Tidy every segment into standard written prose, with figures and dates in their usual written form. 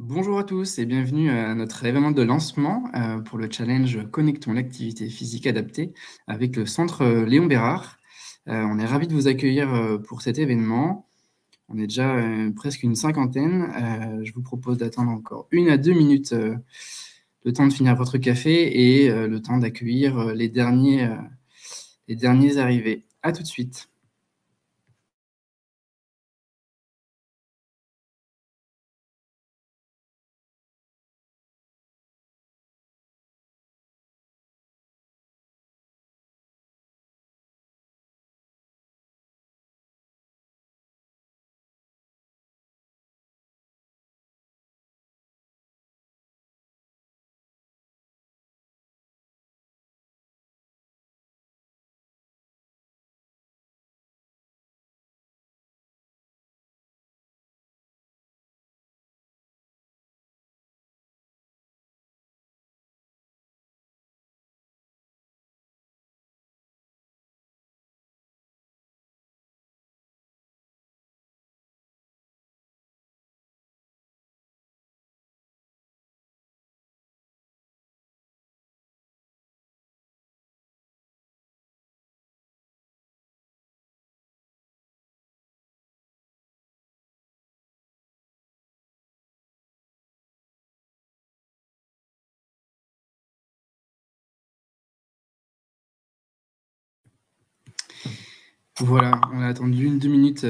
Bonjour à tous et bienvenue à notre événement de lancement pour le challenge Connectons l'activité physique adaptée avec le centre Léon Bérard. On est ravis de vous accueillir pour cet événement. On est déjà presque une cinquantaine. Je vous propose d'attendre encore 1 à 2 minutes le temps de finir votre café et le temps d'accueillir les derniers arrivés. À tout de suite. Voilà, on a attendu 1-2 minutes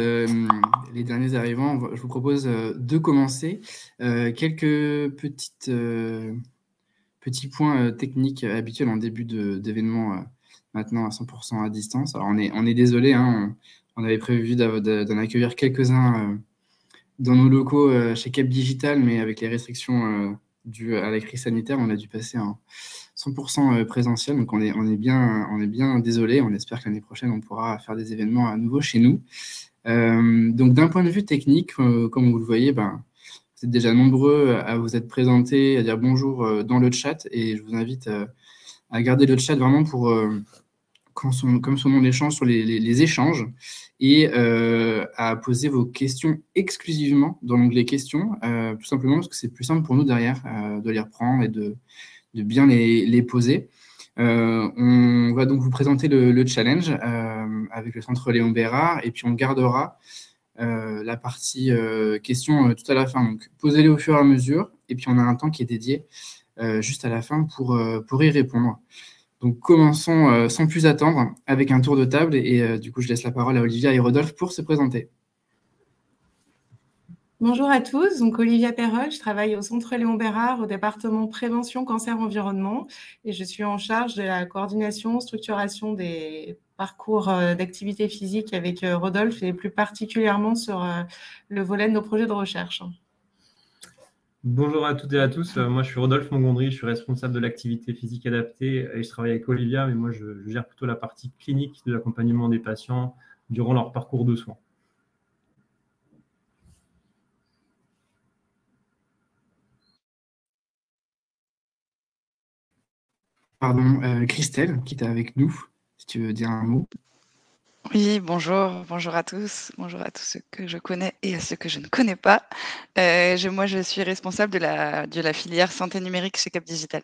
les derniers arrivants. Je vous propose de commencer. Quelques petits points techniques habituels en début d'événement maintenant à 100% à distance. Alors on est désolé, hein, on avait prévu d'en accueillir quelques-uns dans nos locaux chez Cap Digital, mais avec les restrictions dues à la crise sanitaire, on a dû passer en 100% présentiel, donc on est bien désolé. On espère que l'année prochaine, on pourra faire des événements à nouveau chez nous. Donc d'un point de vue technique, comme vous le voyez, vous êtes déjà nombreux à vous être présentés, à dire bonjour dans le chat, et je vous invite à garder le chat vraiment pour, comme son nom l'échange, sur les échanges, et à poser vos questions exclusivement dans l'onglet questions, tout simplement parce que c'est plus simple pour nous derrière de les reprendre et de bien les poser. On va donc vous présenter le challenge avec le centre Léon Bérard, et puis on gardera la partie questions tout à la fin. Donc, posez-les au fur et à mesure, et puis on a un temps qui est dédié juste à la fin pour y répondre. Donc, commençons sans plus attendre avec un tour de table, et du coup, je laisse la parole à Olivia et Rodolphe pour se présenter. Bonjour à tous, donc Olivia Perrol, je travaille au Centre Léon Bérard au département prévention cancer environnement et je suis en charge de la coordination, structuration des parcours d'activité physique avec Rodolphe et plus particulièrement sur le volet de nos projets de recherche. Bonjour à toutes et à tous, moi je suis Rodolphe Mongondry, je suis responsable de l'activité physique adaptée et je travaille avec Olivia, mais moi je gère plutôt la partie clinique de l'accompagnement des patients durant leur parcours de soins. Pardon, Christelle, qui est avec nous, si tu veux dire un mot. Oui, bonjour à tous ceux que je connais et à ceux que je ne connais pas. Moi, je suis responsable de la filière santé numérique chez Cap Digital.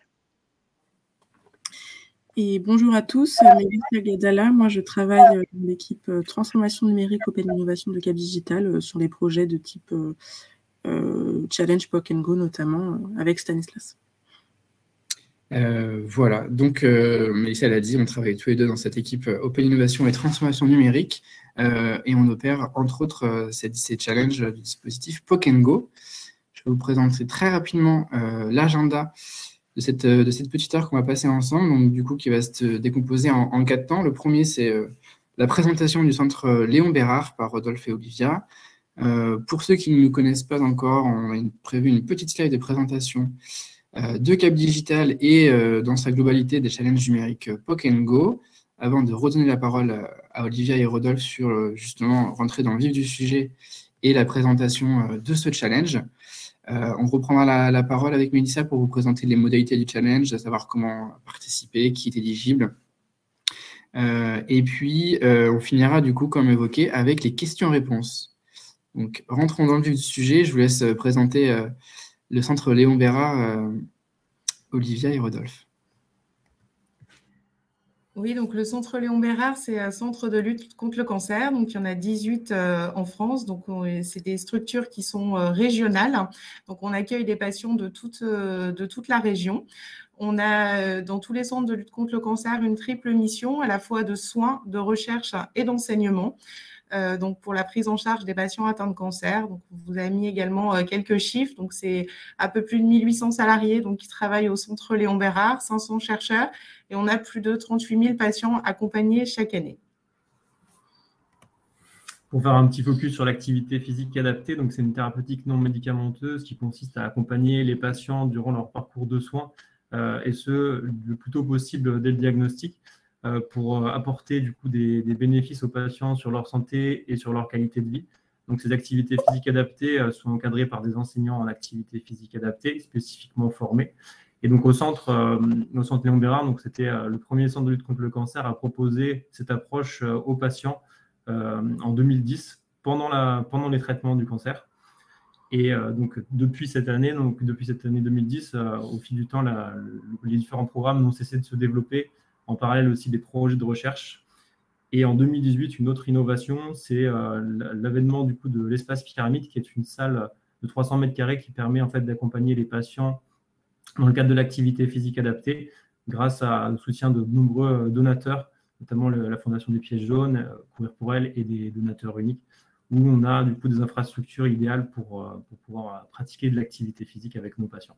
Et bonjour à tous, Mélissa Gadala. Moi, je travaille dans l'équipe transformation numérique Open Innovation de Cap Digital sur les projets de type Challenge POC & Go, notamment avec Stanislas. Voilà, donc Mélissa l'a dit, on travaille tous les deux dans cette équipe Open Innovation et Transformation Numérique et on opère entre autres ces challenges du dispositif POC & Go. Je vais vous présenter très rapidement l'agenda de cette petite heure qu'on va passer ensemble, donc du coup qui va se décomposer en 4 temps. Le premier, c'est la présentation du centre Léon Bérard par Rodolphe et Olivia. Pour ceux qui ne nous connaissent pas encore, on a prévu une petite slide de présentation de Cap Digital et dans sa globalité des challenges numériques POC & Go, avant de redonner la parole à Olivia et Rodolphe sur justement rentrer dans le vif du sujet et la présentation de ce challenge. On reprendra la parole avec Mélissa pour vous présenter les modalités du challenge, à savoir comment participer, qui est éligible. Et puis, on finira du coup, comme évoqué, avec les questions-réponses. Donc, rentrons dans le vif du sujet. Je vous laisse présenter le centre Léon Bérard, Olivia et Rodolphe. Oui, donc le centre Léon Bérard, c'est un centre de lutte contre le cancer. Donc, il y en a 18 en France. Donc, c'est des structures qui sont régionales. Donc, on accueille des patients de toute la région. On a dans tous les centres de lutte contre le cancer une triple mission, à la fois de soins, de recherche et d'enseignement. Donc pour la prise en charge des patients atteints de cancer. Donc, on vous a mis également quelques chiffres. Donc, c'est un peu plus de 1800 salariés donc, qui travaillent au centre Léon Bérard, 500 chercheurs, et on a plus de 38 000 patients accompagnés chaque année. Pour faire un petit focus sur l'activité physique adaptée, donc c'est une thérapeutique non médicamenteuse qui consiste à accompagner les patients durant leur parcours de soins, et ce, le plus tôt possible dès le diagnostic, pour apporter du coup des bénéfices aux patients sur leur santé et sur leur qualité de vie. Donc, ces activités physiques adaptées sont encadrées par des enseignants en activité physique adaptée, spécifiquement formés. Et donc, au centre Léon Bérard, donc c'était le premier centre de lutte contre le cancer à proposer cette approche aux patients en 2010, pendant les traitements du cancer. Et donc, depuis cette année 2010, au fil du temps, les différents programmes n'ont cessé de se développer, en parallèle aussi des projets de recherche. Et en 2018, une autre innovation, c'est l'avènement du coup de l'espace pyramide, qui est une salle de 300 mètres carrés qui permet en fait d'accompagner les patients dans le cadre de l'activité physique adaptée, grâce au soutien de nombreux donateurs, notamment la Fondation des Pièges jaunes, Courir pour elle, et des donateurs uniques, où on a du coup des infrastructures idéales pour pouvoir pratiquer de l'activité physique avec nos patients.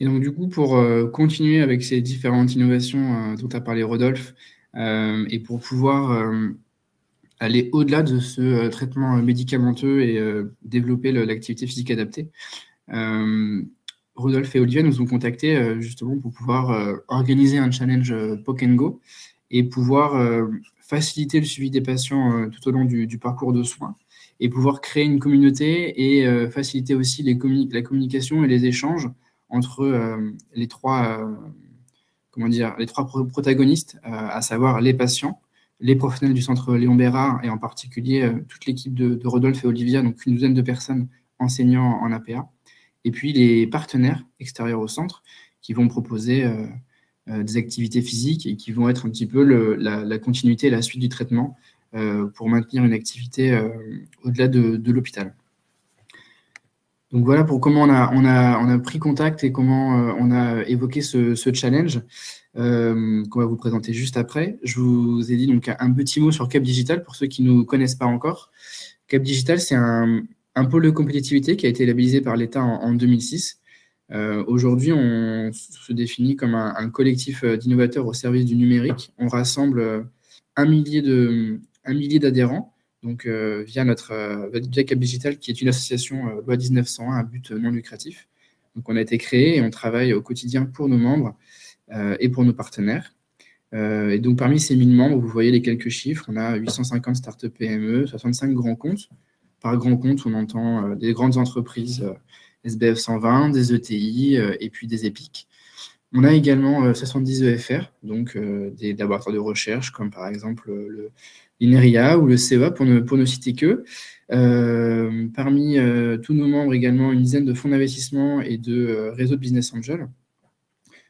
Et donc, du coup, pour continuer avec ces différentes innovations dont a parlé Rodolphe, et pour pouvoir aller au-delà de ce traitement médicamenteux et développer l'activité physique adaptée, Rodolphe et Olivia nous ont contactés justement pour pouvoir organiser un challenge POC & Go et pouvoir faciliter le suivi des patients tout au long du parcours de soins, et pouvoir créer une communauté et faciliter aussi la communication et les échanges entre les trois protagonistes, à savoir les patients, les professionnels du centre Léon Bérard, et en particulier toute l'équipe de Rodolphe et Olivia, donc une douzaine de personnes enseignants en APA, et puis les partenaires extérieurs au centre qui vont proposer des activités physiques et qui vont être un petit peu la continuité et la suite du traitement pour maintenir une activité au-delà de l'hôpital. Donc voilà pour comment on a pris contact et comment on a évoqué ce challenge qu'on va vous présenter juste après. Je vous ai dit donc un petit mot sur Cap Digital pour ceux qui ne nous connaissent pas encore. Cap Digital, c'est un pôle de compétitivité qui a été labellisé par l'État en 2006. Aujourd'hui, on se définit comme un collectif d'innovateurs au service du numérique. On rassemble un millier d'adhérents, donc via Cap Digital, qui est une association loi 1901 à but non lucratif. Donc, on a été créé et on travaille au quotidien pour nos membres et pour nos partenaires. Et donc, parmi ces 1000 membres, vous voyez les quelques chiffres. On a 850 startups PME, 65 grands comptes. Par grands comptes, on entend des grandes entreprises, SBF 120, des ETI et puis des EPIC. On a également 70 EFR, donc des laboratoires de recherche, comme par exemple l'INERIA ou le CEA, pour ne citer que. Parmi tous nos membres également, une dizaine de fonds d'investissement et de réseaux de business angels,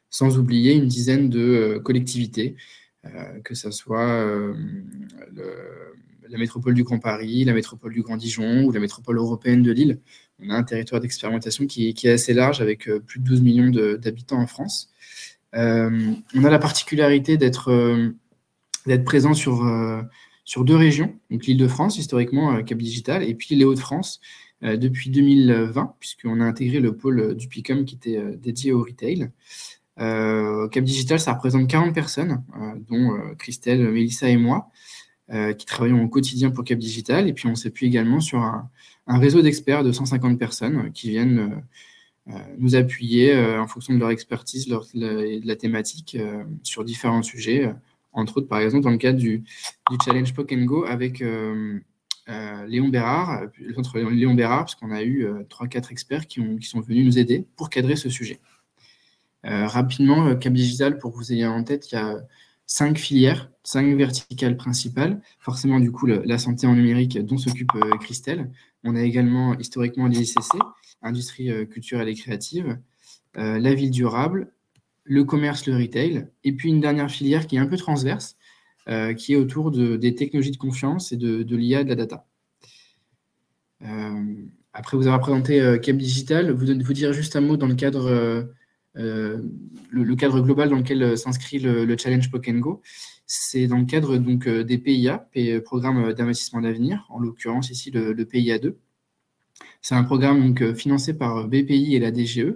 sans oublier une dizaine de collectivités, que ce soit la métropole du Grand Paris, la métropole du Grand Dijon ou la métropole européenne de Lille. On a un territoire d'expérimentation qui est assez large, avec plus de 12 millions d'habitants en France. On a la particularité d'être présent sur 2 régions, donc l'Île-de-France, historiquement Cap Digital, et puis les Hauts-de-France depuis 2020, puisqu'on a intégré le pôle du PICOM qui était dédié au retail. Cap Digital, ça représente 40 personnes, dont Christelle, Mélissa et moi, qui travaillons au quotidien pour Cap Digital. Et puis, on s'appuie également sur un réseau d'experts de 150 personnes qui viennent nous appuyer en fonction de leur expertise et de la thématique sur différents sujets. Entre autres, par exemple, dans le cadre du challenge POC & Go avec Léon Bérard, le centre Léon Bérard, parce qu'on a eu 3-4 experts qui sont venus nous aider pour cadrer ce sujet. Rapidement, Cap Digital, pour que vous ayez en tête, il y a 5 filières, 5 verticales principales. Forcément, du coup, la santé en numérique dont s'occupe Christelle. On a également historiquement l'ICC, industrie culturelle et créative, la ville durable, le commerce, le retail, et puis une dernière filière qui est un peu transverse, qui est autour des technologies de confiance et de l'IA, de la data. Après vous avoir présenté Cap Digital, vous dire juste un mot dans le cadre, le cadre global dans lequel s'inscrit le Challenge POC & Go. C'est dans le cadre donc, des PIA, Programme d'investissement d'avenir, en l'occurrence ici le PIA 2. C'est un programme donc, financé par BPI et la DGE,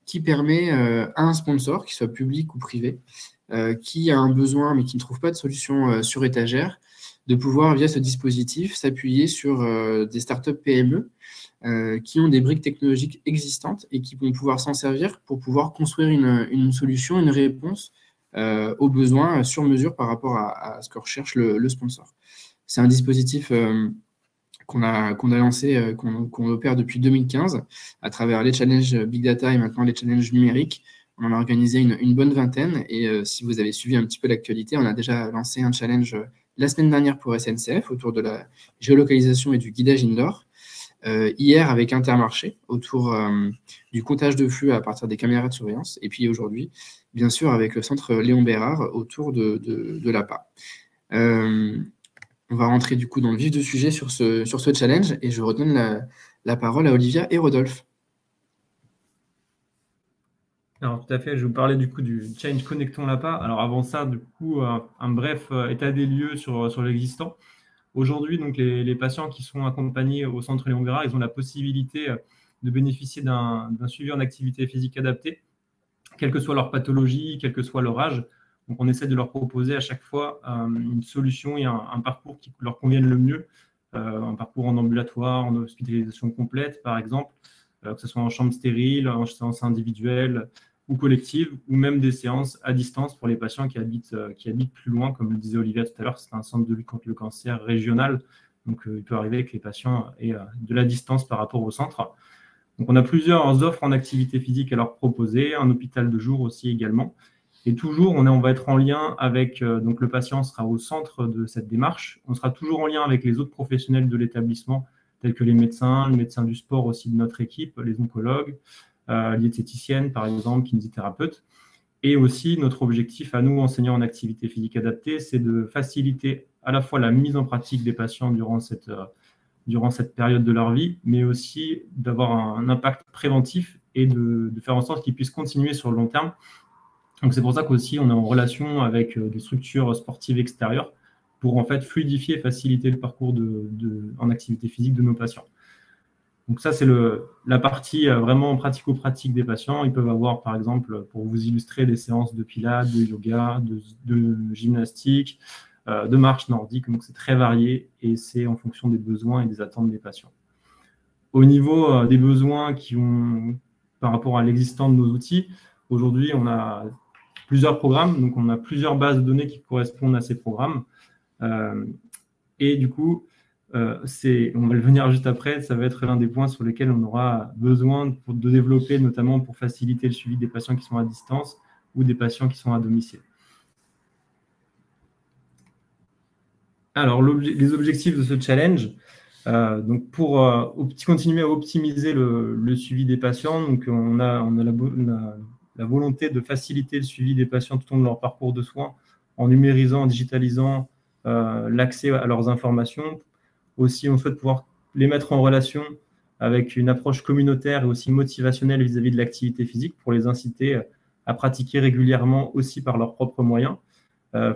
qui permet à un sponsor, qu'il soit public ou privé, qui a un besoin mais qui ne trouve pas de solution sur étagère, de pouvoir, via ce dispositif, s'appuyer sur des startups PME qui ont des briques technologiques existantes et qui vont pouvoir s'en servir pour pouvoir construire une solution, une réponse aux besoins sur mesure par rapport à ce que recherche le sponsor. C'est un dispositif qu'on a lancé, qu'on opère depuis 2015 à travers les challenges Big Data et maintenant les challenges numériques. On en a organisé une bonne vingtaine et si vous avez suivi un petit peu l'actualité, on a déjà lancé un challenge la semaine dernière pour SNCF autour de la géolocalisation et du guidage indoor. Hier avec Intermarché autour du comptage de flux à partir des caméras de surveillance. Et puis aujourd'hui, bien sûr, avec le centre Léon Bérard autour de l'APA. On va rentrer du coup dans le vif du sujet sur ce challenge et je redonne la parole à Olivia et Rodolphe. Alors tout à fait, je vous parlais du coup du challenge Connectons l'APA. Alors avant ça, du coup, un bref état des lieux sur l'existant. Aujourd'hui, donc les patients qui sont accompagnés au centre Léon Bérard, ils ont la possibilité de bénéficier d'un suivi en activité physique adaptée, quelle que soit leur pathologie, quel que soit leur âge. Donc on essaie de leur proposer à chaque fois une solution et un parcours qui leur convienne le mieux, un parcours en ambulatoire, en hospitalisation complète par exemple, que ce soit en chambre stérile, en séance individuelle ou collective, ou même des séances à distance pour les patients qui habitent plus loin, comme le disait Olivia tout à l'heure, c'est un centre de lutte contre le cancer régional, donc il peut arriver que les patients aient de la distance par rapport au centre. Donc on a plusieurs offres en activité physique à leur proposer, un hôpital de jour aussi également, et toujours on va être en lien avec, donc le patient sera au centre de cette démarche, on sera toujours en lien avec les autres professionnels de l'établissement, tels que les médecins du sport aussi de notre équipe, les oncologues, diététiciennes par exemple, kinésithérapeutes. Et aussi notre objectif à nous, enseignants en activité physique adaptée, c'est de faciliter à la fois la mise en pratique des patients durant cette période de leur vie, mais aussi d'avoir un impact préventif et de faire en sorte qu'ils puissent continuer sur le long terme. Donc c'est pour ça qu'aussi on est en relation avec des structures sportives extérieures pour en fait fluidifier et faciliter le parcours en activité physique de nos patients. Donc ça, c'est la partie vraiment pratico-pratique des patients. Ils peuvent avoir, par exemple, pour vous illustrer, des séances de pilates, de yoga, de gymnastique, de marche nordique. Donc c'est très varié et c'est en fonction des besoins et des attentes des patients. Au niveau des besoins par rapport à l'existant de nos outils, aujourd'hui, on a plusieurs programmes. Donc on a plusieurs bases de données qui correspondent à ces programmes. Et du coup, on va le venir juste après, ça va être l'un des points sur lesquels on aura besoin de développer, notamment pour faciliter le suivi des patients qui sont à distance ou des patients qui sont à domicile. Alors, les objectifs de ce challenge, donc pour continuer à optimiser le suivi des patients, donc on a la volonté de faciliter le suivi des patients tout au long de leur parcours de soins en numérisant, en digitalisant l'accès à leurs informations. Aussi, on souhaite pouvoir les mettre en relation avec une approche communautaire et aussi motivationnelle vis-à-vis de l'activité physique pour les inciter à pratiquer régulièrement aussi par leurs propres moyens.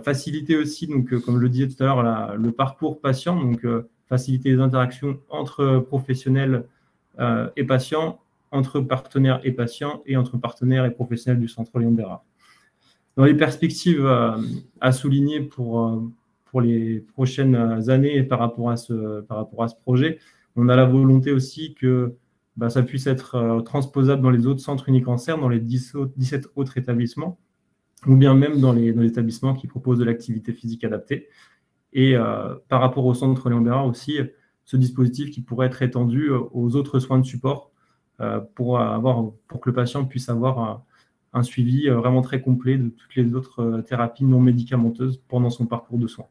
Faciliter aussi, donc, comme je le disais tout à l'heure, le parcours patient, donc faciliter les interactions entre professionnels et patients, entre partenaires et patients et entre partenaires et professionnels du centre Léon Bérard. Dans les perspectives à souligner pour les prochaines années par rapport à ce projet, on a la volonté aussi que ça puisse être transposable dans les autres centres Unicancer, dans les 17 autres établissements, ou bien même dans les établissements qui proposent de l'activité physique adaptée. Et par rapport au centre Léon Bérard aussi, ce dispositif qui pourrait être étendu aux autres soins de support pour que le patient puisse avoir un suivi vraiment très complet de toutes les autres thérapies non médicamenteuses pendant son parcours de soins.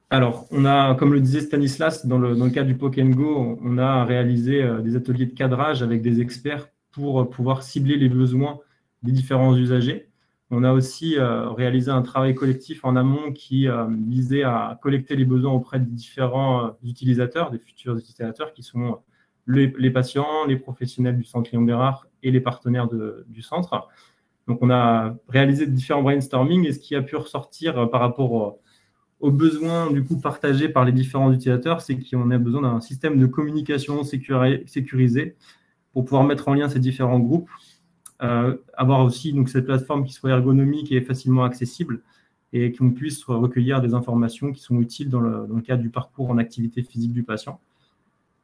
Alors, on a, comme le disait Stanislas, dans le cadre du POC & Go, on a réalisé des ateliers de cadrage avec des experts pour pouvoir cibler les besoins des différents usagers. On a aussi réalisé un travail collectif en amont qui visait à collecter les besoins auprès des différents utilisateurs, des futurs utilisateurs qui sont les patients, les professionnels du centre Léon Bérard et les partenaires du centre. Donc, on a réalisé différents brainstorming et ce qui a pu ressortir par rapport aux besoins du coup partagés par les différents utilisateurs, c'est qu'on a besoin d'un système de communication sécurisé pour pouvoir mettre en lien ces différents groupes, avoir aussi donc, cette plateforme qui soit ergonomique et facilement accessible et qu'on puisse recueillir des informations qui sont utiles dans le cadre du parcours en activité physique du patient.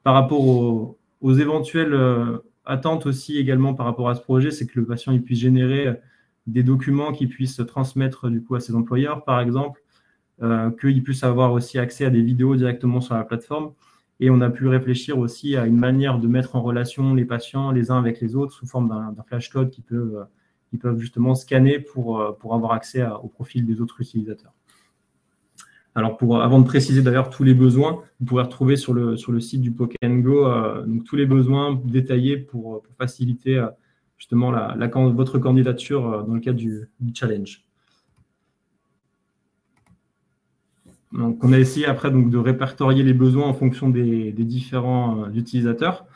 Par rapport aux éventuelles attentes aussi également par rapport à ce projet, c'est que le patient il puisse générer des documents qu'il puisse transmettre du coup à ses employeurs, par exemple, qu'il puisse avoir aussi accès à des vidéos directement sur la plateforme. Et on a pu réfléchir aussi à une manière de mettre en relation les patients les uns avec les autres sous forme d'un flashcode qu'ils peuvent justement scanner pour avoir accès au profil des autres utilisateurs. Alors, avant de préciser d'ailleurs tous les besoins, vous pourrez retrouver sur le site du POC & Go donc tous les besoins détaillés pour faciliter justement votre candidature dans le cadre du challenge. Donc, on a essayé après donc, de répertorier les besoins en fonction des différents utilisateurs.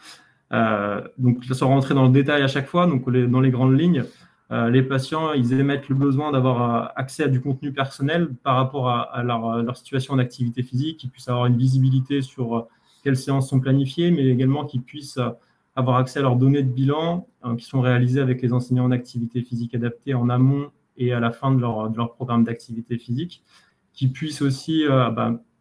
Donc, sans rentrer dans le détail à chaque fois, donc, dans les grandes lignes, les patients, ils émettent le besoin d'avoir accès à du contenu personnel par rapport à leur situation en activité physique, qu'ils puissent avoir une visibilité sur quelles séances sont planifiées, mais également qu'ils puissent avoir accès à leurs données de bilan qui sont réalisées avec les enseignants en activité physique adaptée en amont et à la fin de leur programme d'activité physique, qui puissent aussi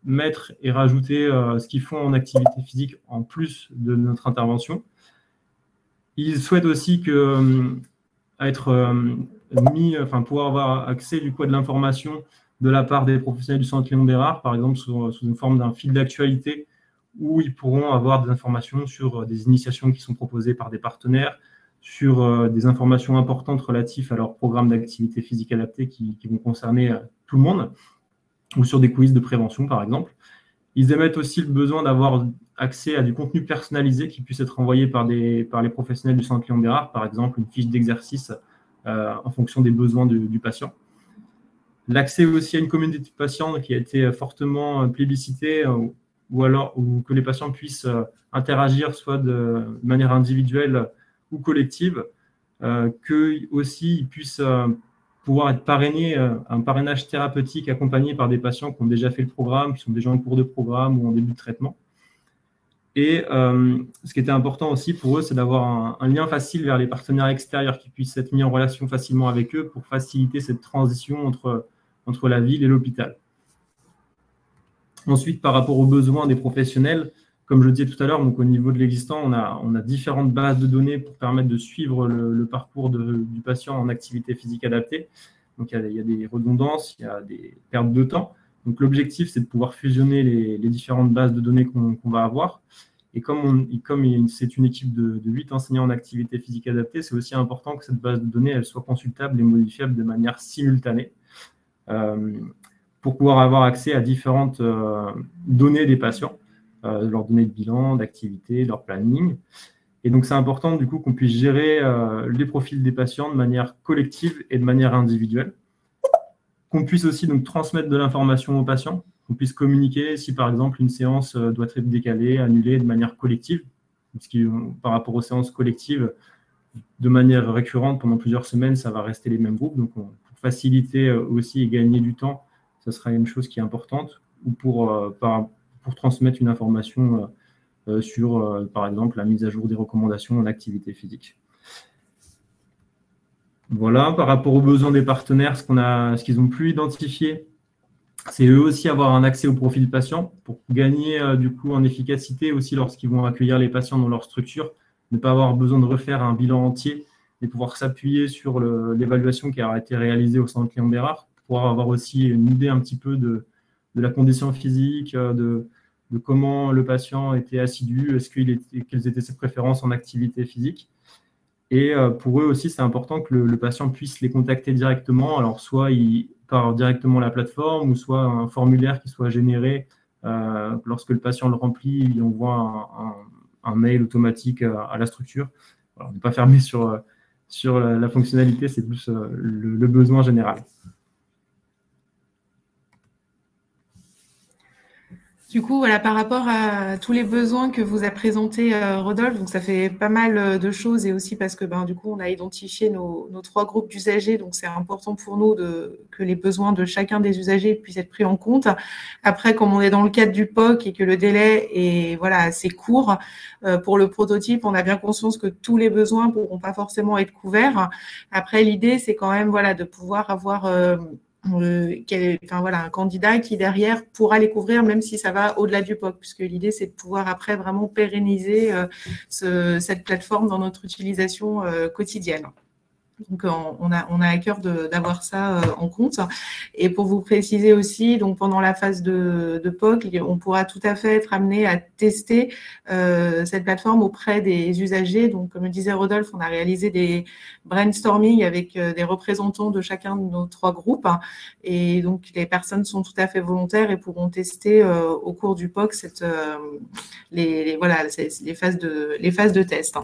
mettre et rajouter ce qu'ils font en activité physique en plus de notre intervention. Ils souhaitent aussi pouvoir avoir accès du coup à de l'information de la part des professionnels du centre Léon Bérard, par exemple sous une forme d'un fil d'actualité où ils pourront avoir des informations sur des initiations qui sont proposées par des partenaires, sur des informations importantes relatives à leur programme d'activité physique adaptée qui vont concerner tout le monde, ou sur des quiz de prévention, par exemple. Ils émettent aussi le besoin d'avoir accès à du contenu personnalisé qui puisse être envoyé par les professionnels du centre Léon Bérard, par exemple une fiche d'exercice en fonction des besoins du patient. L'accès aussi à une communauté de patients qui a été fortement plébiscitée ou que les patients puissent interagir soit de manière individuelle ou collective, qu'eux aussi ils puissent pouvoir être parrainés, un parrainage thérapeutique accompagné par des patients qui ont déjà fait le programme, qui sont déjà en cours de programme ou en début de traitement. Et ce qui était important aussi pour eux, c'est d'avoir un lien facile vers les partenaires extérieurs qui puissent être mis en relation facilement avec eux pour faciliter cette transition entre la ville et l'hôpital. Ensuite, par rapport aux besoins des professionnels, comme je le disais tout à l'heure, donc au niveau de l'existant, on a différentes bases de données pour permettre de suivre le parcours du patient en activité physique adaptée. Donc, il y a des redondances, il y a des pertes de temps. Donc, l'objectif, c'est de pouvoir fusionner les différentes bases de données qu'on va avoir. Et comme c'est une équipe de 8 enseignants en activité physique adaptée, c'est aussi important que cette base de données elle soit consultable et modifiable de manière simultanée pour pouvoir avoir accès à différentes données des patients, leurs données de bilan, d'activité, leur planning. Et donc, c'est important du coup qu'on puisse gérer les profils des patients de manière collective et de manière individuelle. Qu'on puisse aussi donc transmettre de l'information aux patients, qu'on puisse communiquer si par exemple une séance doit être décalée, annulée de manière collective, parce que par rapport aux séances collectives, de manière récurrente pendant plusieurs semaines, ça va rester les mêmes groupes. Donc, pour faciliter aussi et gagner du temps, ça sera une chose qui est importante, ou pour transmettre une information sur, par exemple, la mise à jour des recommandations en activité physique. Voilà, par rapport aux besoins des partenaires, ce qu'ils ont pu identifier, c'est eux aussi avoir un accès au profil patient pour gagner du coup en efficacité aussi lorsqu'ils vont accueillir les patients dans leur structure, ne pas avoir besoin de refaire un bilan entier et pouvoir s'appuyer sur l'évaluation qui a été réalisée au centre Léon Bérard, pouvoir avoir aussi une idée un petit peu de la condition physique, de comment le patient était assidu, quelles étaient ses préférences en activité physique. Et pour eux aussi, c'est important que le patient puisse les contacter directement. Alors, soit par directement la plateforme, ou soit un formulaire qui soit généré. Lorsque le patient le remplit, il envoie un mail automatique à la structure. Alors, on n'est pas fermé sur la fonctionnalité, c'est plus le besoin général. Du coup, voilà, par rapport à tous les besoins que vous a présentés Rodolphe, donc ça fait pas mal de choses, et aussi parce que du coup, on a identifié nos 3 groupes d'usagers, donc c'est important pour nous que les besoins de chacun des usagers puissent être pris en compte. Après, comme on est dans le cadre du POC et que le délai est assez court pour le prototype, on a bien conscience que tous les besoins ne pourront pas forcément être couverts. Après, l'idée, c'est quand même de pouvoir avoir un candidat qui derrière pourra les couvrir, même si ça va au-delà du POC, puisque l'idée c'est de pouvoir après vraiment pérenniser cette plateforme dans notre utilisation quotidienne. Donc, on a à cœur d'avoir ça en compte. Et pour vous préciser aussi, donc pendant la phase de POC, on pourra tout à fait être amené à tester cette plateforme auprès des usagers. Donc, comme le disait Rodolphe, on a réalisé des brainstorming avec des représentants de chacun de nos 3 groupes. Et donc, les personnes sont tout à fait volontaires et pourront tester au cours du POC les phases de test.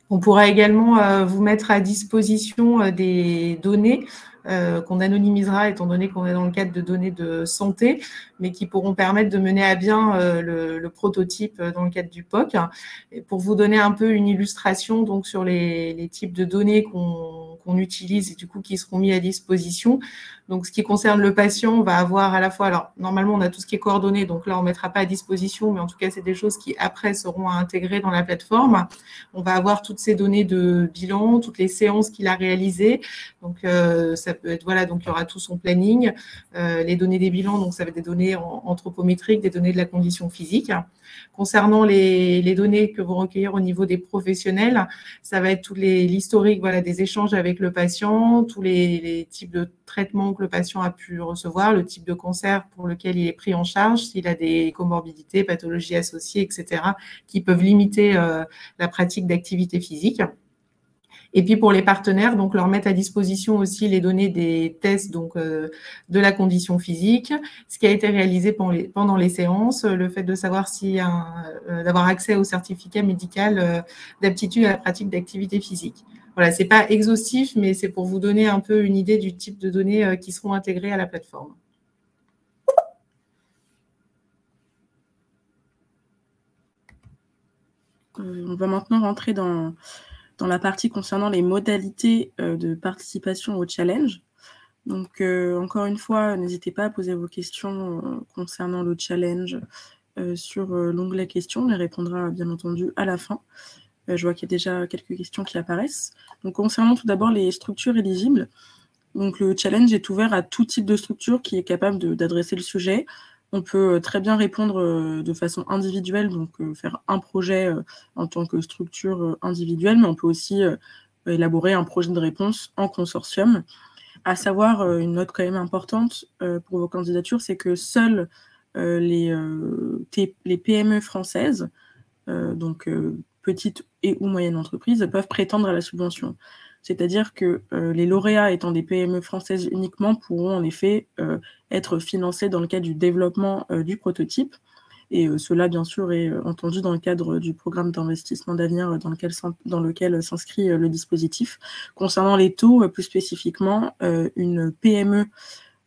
On pourra également vous mettre à disposition des données qu'on anonymisera, étant donné qu'on est dans le cadre de données de santé, mais qui pourront permettre de mener à bien le prototype dans le cadre du POC. Et pour vous donner un peu une illustration donc, sur les types de données qu'on utilise et du coup qui seront mis à disposition. Donc, ce qui concerne le patient, on va avoir à la fois, alors normalement, on a tout ce qui est coordonné, donc là, on ne mettra pas à disposition, mais en tout cas, c'est des choses qui, après, seront à intégrer dans la plateforme. On va avoir toutes ces données de bilan, toutes les séances qu'il a réalisées. Donc, ça peut être, donc il y aura tout son planning. Les données des bilans, donc ça va être des données anthropométriques, des données de la condition physique. Concernant les données que vont recueillir au niveau des professionnels, ça va être tout l'historique des échanges avec le patient, tous les types de traitements que le patient a pu recevoir, le type de cancer pour lequel il est pris en charge, s'il a des comorbidités, pathologies associées, etc., qui peuvent limiter la pratique d'activité physique. Et puis pour les partenaires, donc leur mettre à disposition aussi les données des tests de la condition physique, ce qui a été réalisé pendant les séances, le fait de savoir d'avoir accès au certificat médical d'aptitude à la pratique d'activité physique. Voilà, c'est pas exhaustif, mais c'est pour vous donner un peu une idée du type de données qui seront intégrées à la plateforme. On va maintenant rentrer dans la partie concernant les modalités de participation au challenge. Donc, encore une fois, n'hésitez pas à poser vos questions concernant le challenge sur l'onglet questions. On les répondra bien entendu à la fin. Je vois qu'il y a déjà quelques questions qui apparaissent. Donc, concernant tout d'abord les structures éligibles, donc le challenge est ouvert à tout type de structure qui est capable d'adresser le sujet. On peut très bien répondre de façon individuelle, donc faire un projet en tant que structure individuelle, mais on peut aussi élaborer un projet de réponse en consortium. À savoir, une note quand même importante pour vos candidatures, c'est que seules les PME françaises, donc petites et ou moyennes entreprises, peuvent prétendre à la subvention. C'est-à-dire que les lauréats étant des PME françaises uniquement pourront en effet être financés dans le cadre du développement du prototype. Et cela, bien sûr, est entendu dans le cadre du programme d'investissement d'avenir dans lequel s'inscrit le dispositif. Concernant les taux, plus spécifiquement, une PME,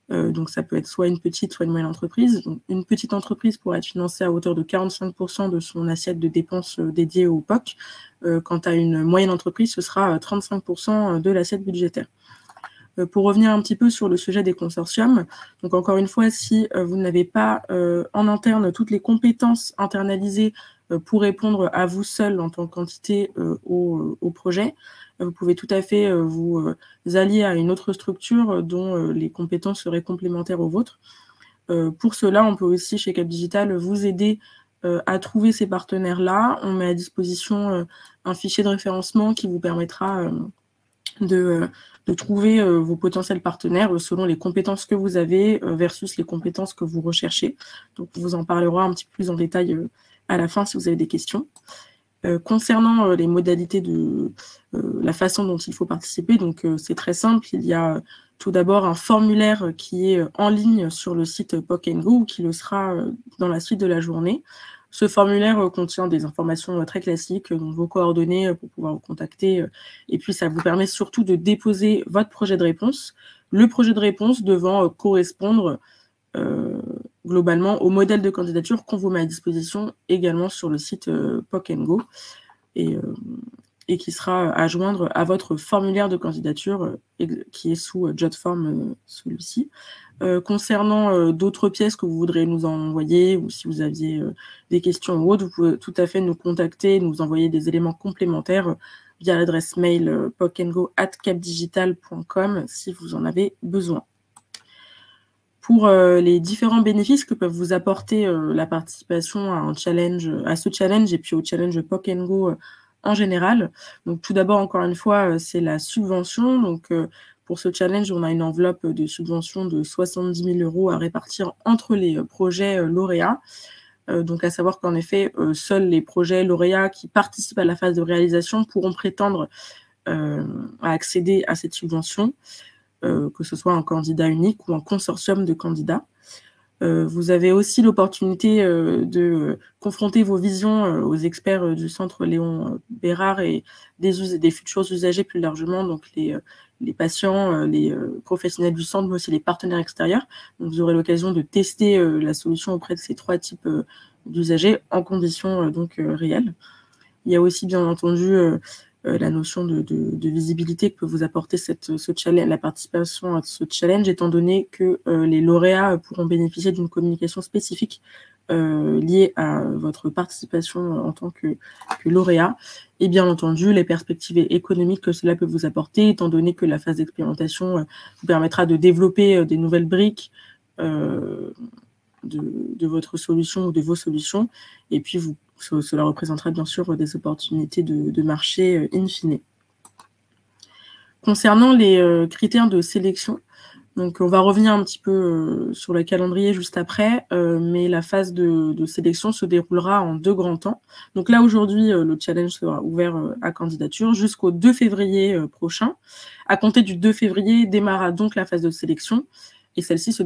donc ça peut être soit une petite, soit une moyenne entreprise. Donc, une petite entreprise pourrait être financée à hauteur de 45% de son assiette de dépenses dédiée au POC. Quant à une moyenne entreprise, ce sera 35% de l'assiette budgétaire. Pour revenir un petit peu sur le sujet des consortiums, donc encore une fois, si vous n'avez pas en interne toutes les compétences internalisées pour répondre à vous seul en tant qu'entité au projet, vous pouvez tout à fait vous allier à une autre structure dont les compétences seraient complémentaires aux vôtres. Pour cela, on peut aussi, chez Cap Digital, vous aider à trouver ces partenaires-là. On met à disposition un fichier de référencement qui vous permettra de trouver vos potentiels partenaires selon les compétences que vous avez versus les compétences que vous recherchez. Donc, on vous en parlera un petit peu plus en détail à la fin si vous avez des questions. Concernant les modalités de la façon dont il faut participer, donc c'est très simple. Il y a tout d'abord un formulaire qui est en ligne sur le site POC & Go, ou qui le sera dans la suite de la journée. Ce formulaire contient des informations très classiques, donc vos coordonnées pour pouvoir vous contacter, et puis ça vous permet surtout de déposer votre projet de réponse, le projet de réponse devant correspondre globalement au modèle de candidature qu'on vous met à disposition également sur le site POC & Go, et qui sera à joindre à votre formulaire de candidature qui est sous JotForm, celui-ci. Concernant d'autres pièces que vous voudrez nous envoyer, ou si vous aviez des questions ou autres, vous pouvez tout à fait nous contacter, nous envoyer des éléments complémentaires via l'adresse mail pocandgo@capdigital.com si vous en avez besoin. Pour les différents bénéfices que peuvent vous apporter la participation à ce challenge et puis au challenge POC & Go en général. Donc tout d'abord, encore une fois, c'est la subvention. Donc pour ce challenge, on a une enveloppe de subvention de 70 000 € à répartir entre les projets lauréats. Donc à savoir qu'en effet, seuls les projets lauréats qui participent à la phase de réalisation pourront prétendre à accéder à cette subvention, que ce soit un candidat unique ou un consortium de candidats. Vous avez aussi l'opportunité de confronter vos visions aux experts du Centre Léon Bérard et des futurs usagers plus largement, donc les patients, les professionnels du centre, mais aussi les partenaires extérieurs. Donc, vous aurez l'occasion de tester la solution auprès de ces 3 types d'usagers en conditions réelles. Il y a aussi, bien entendu, la notion de visibilité que peut vous apporter ce challenge, la participation à ce challenge, étant donné que les lauréats pourront bénéficier d'une communication spécifique liée à votre participation en tant que lauréat, et bien entendu les perspectives économiques que cela peut vous apporter, étant donné que la phase d'expérimentation vous permettra de développer des nouvelles briques de votre solution ou de vos solutions, et puis cela représentera bien sûr des opportunités de marché in fine. Concernant les critères de sélection, donc on va revenir un petit peu sur le calendrier juste après, mais la phase de sélection se déroulera en 2 grands temps. Donc là, aujourd'hui, le challenge sera ouvert à candidature jusqu'au 2 février prochain. À compter du 2 février, démarrera donc la phase de sélection. Et celle-ci se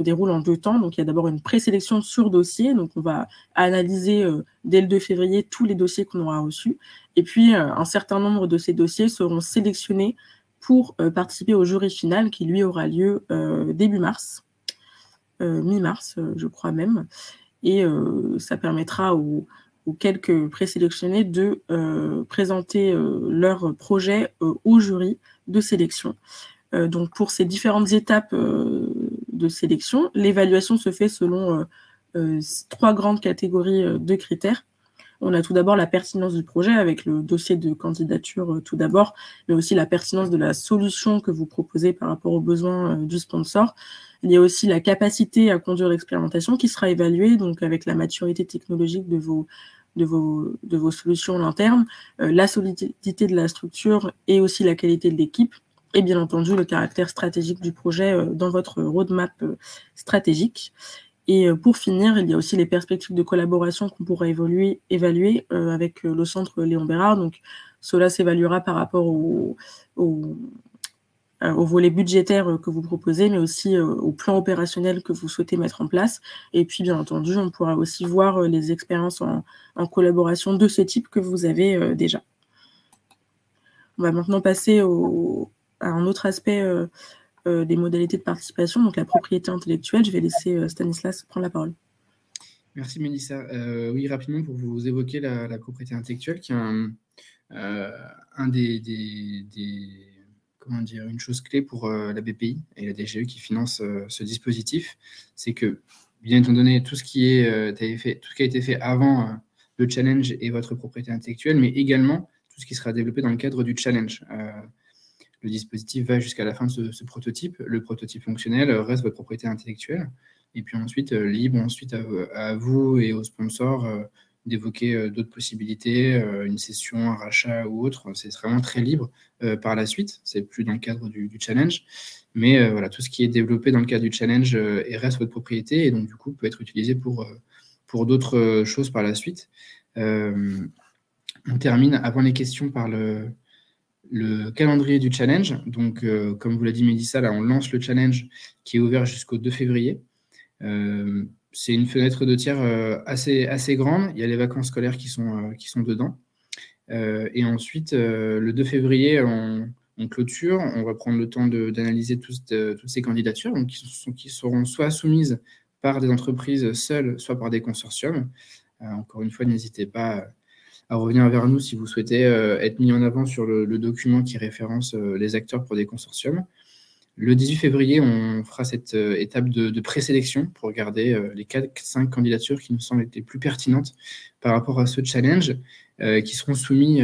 déroule en 2 temps. Donc, il y a d'abord une présélection sur dossier. Donc, on va analyser dès le 2 février tous les dossiers qu'on aura reçus. Et puis, un certain nombre de ces dossiers seront sélectionnés pour participer au jury final qui, lui, aura lieu début mars, mi-mars, je crois même. Et ça permettra aux quelques présélectionnés de présenter leur projet au jury de sélection. Donc, pour ces différentes étapes de sélection, l'évaluation se fait selon 3 grandes catégories de critères. On a tout d'abord la pertinence du projet avec le dossier de candidature tout d'abord, mais aussi la pertinence de la solution que vous proposez par rapport aux besoins du sponsor. Il y a aussi la capacité à conduire l'expérimentation qui sera évaluée, donc avec la maturité technologique de vos solutions en interne, la solidité de la structure et aussi la qualité de l'équipe. Et bien entendu, le caractère stratégique du projet dans votre roadmap stratégique. Et pour finir, il y a aussi les perspectives de collaboration qu'on pourra évaluer avec le Centre Léon Bérard. Donc, cela s'évaluera par rapport au volet budgétaire que vous proposez, mais aussi au plan opérationnel que vous souhaitez mettre en place. Et puis, bien entendu, on pourra aussi voir les expériences en collaboration de ce type que vous avez déjà. On va maintenant passer à un autre aspect des modalités de participation, donc la propriété intellectuelle. Je vais laisser Stanislas prendre la parole. Merci Mélissa. Oui, rapidement pour vous évoquer la propriété intellectuelle, qui est une chose clé pour la BPI et la DGE qui finance ce dispositif, c'est que, bien étant donné tout ce qui a été fait avant le challenge et votre propriété intellectuelle, mais également tout ce qui sera développé dans le cadre du challenge. Le dispositif va jusqu'à la fin de ce prototype. Le prototype fonctionnel reste votre propriété intellectuelle. Et puis ensuite, libre à vous et aux sponsors d'évoquer d'autres possibilités, une cession, un rachat ou autre. C'est vraiment très libre par la suite. C'est plus dans le cadre du challenge. Mais voilà, tout ce qui est développé dans le cadre du challenge reste votre propriété et donc du coup peut être utilisé pour d'autres choses par la suite. On termine avant les questions par le calendrier du challenge. Donc, comme vous l'a dit Mélissa, là, on lance le challenge qui est ouvert jusqu'au 2 février. C'est une fenêtre de tir assez grande. Il y a les vacances scolaires qui sont dedans. Et ensuite, le 2 février, on clôture. On va prendre le temps d'analyser toutes ces candidatures, donc qui seront soit soumises par des entreprises seules, soit par des consortiums. Encore une fois, n'hésitez pas à revenir vers nous si vous souhaitez être mis en avant sur le document qui référence les acteurs pour des consortiums. Le 18 février, on fera cette étape de présélection pour regarder les 4-5 candidatures qui nous semblent être les plus pertinentes par rapport à ce challenge, qui seront soumis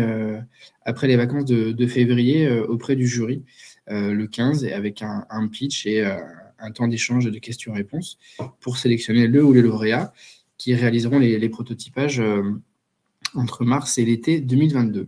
après les vacances de février auprès du jury, le 15, et avec un pitch et un temps d'échange de questions-réponses pour sélectionner le ou les lauréats qui réaliseront les prototypages entre mars et l'été 2022.